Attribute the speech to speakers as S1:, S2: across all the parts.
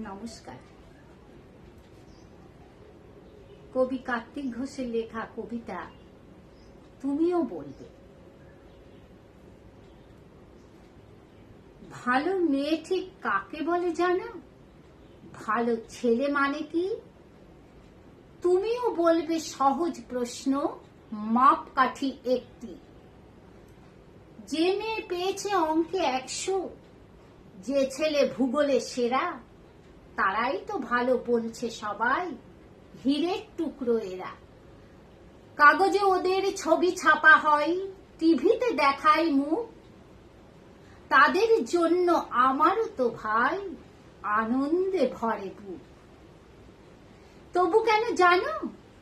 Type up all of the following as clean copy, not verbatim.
S1: নমস্কার। কবি কার্তিক ঘোষের লেখা কবিতা তুমিও বলবে। ভালো মেয়ে ঠিক কাকে বলে জানো? ভালো ছেলে মানে কি? তুমিও বলবে সহজ প্রশ্ন, মাপকাঠি একটি। যে মেয়ে পেয়েছে অঙ্কে 100, যে ছেলে ভূগোলে সেরা, তারাই তো ভালো বলছে সবাই, হীরের টুকরো এরা। কাগজে ওদের ছবি ছাপা হয়, টিভিতে দেখায় মুখ, তাদের জন্য আমারও তো ভাই আনন্দে ভরে বুক। তবু কেন জানো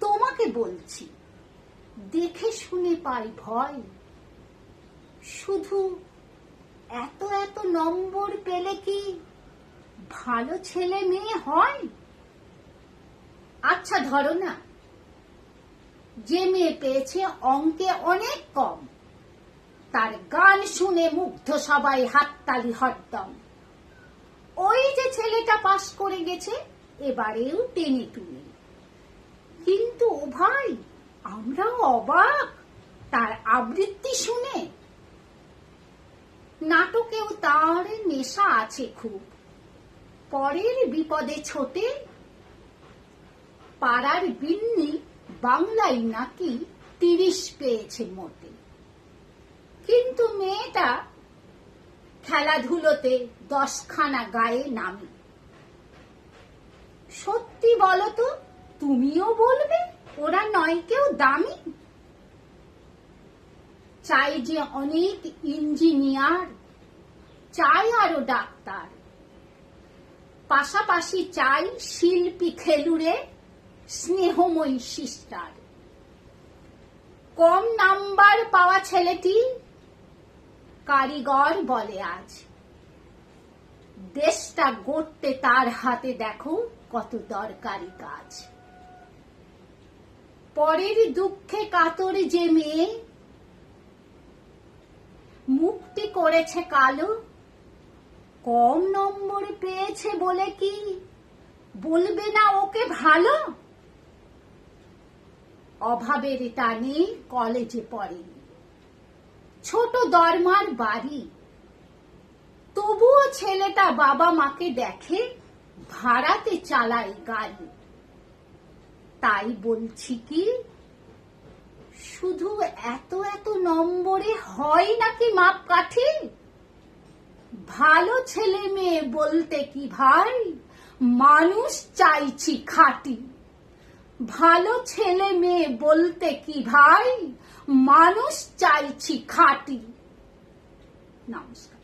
S1: তোমাকে বলছি, দেখে শুনে পাই ভয়। শুধু এত এত নম্বর পেলে কি ভালো ছেলে মেয়ে হয়? আচ্ছা ধরো না, যে মেয়ে পেয়েছে অঙ্কে অনেক কম, তার গান শুনে মুগ্ধ সবাই হাততালি হরদম। ওই যে ছেলেটা পাস করে গেছে এবারেও টেনে টুনে। কিন্তু ও ভাই, আমরাও অবাক তার আবৃত্তি শুনে। নাটকেও তার নেশা আছে খুব, পরের বিপদে ছোটে। পাড়ার বিন্নি বাংলায় নাকি 30 পেয়েছে মোটে। কিন্তু মেয়েটা খেলাধুলোতে 10খানা গায়ে নামে। সত্যি বলো তো, তুমিও বলবে ওরা নয় কেউ দামি? চাই যে অনেক ইঞ্জিনিয়ার, চাই আরো ডাক্তার, পাশাপাশি চাই শিল্পী খেলুড়ে, স্নেহময়ী সিস্টার। কম নাম্বার পাওয়া ছেলেটি কারিগর বলে আজ। দেশটা গড়তে তার হাতে দেখো কত দরকারি কাজ। পরের দুঃখে কাতর যে মেয়ে মুক্তি করেছে কালো, কম নম্বর পেয়েছে বলে কি বলবে না ওকে ভালো? অভাবের টানে কলেজে পড়েনি, ছোট দরমার বাড়ি, তবুও ছেলেটা বাবা মাকে দেখে ভাড়াতে চালায় গাড়ি। তাই বলছি কি, শুধু এত এত নম্বরে হয় নাকি মাপকাঠি? ভালো ছেলে মেয়ে বলতে কি ভাই, মানুষ চাইছি খাঁটি। ভালো ছেলে মেয়ে বলতে কি ভাই, মানুষ চাইছি খাঁটি। নমস্কার।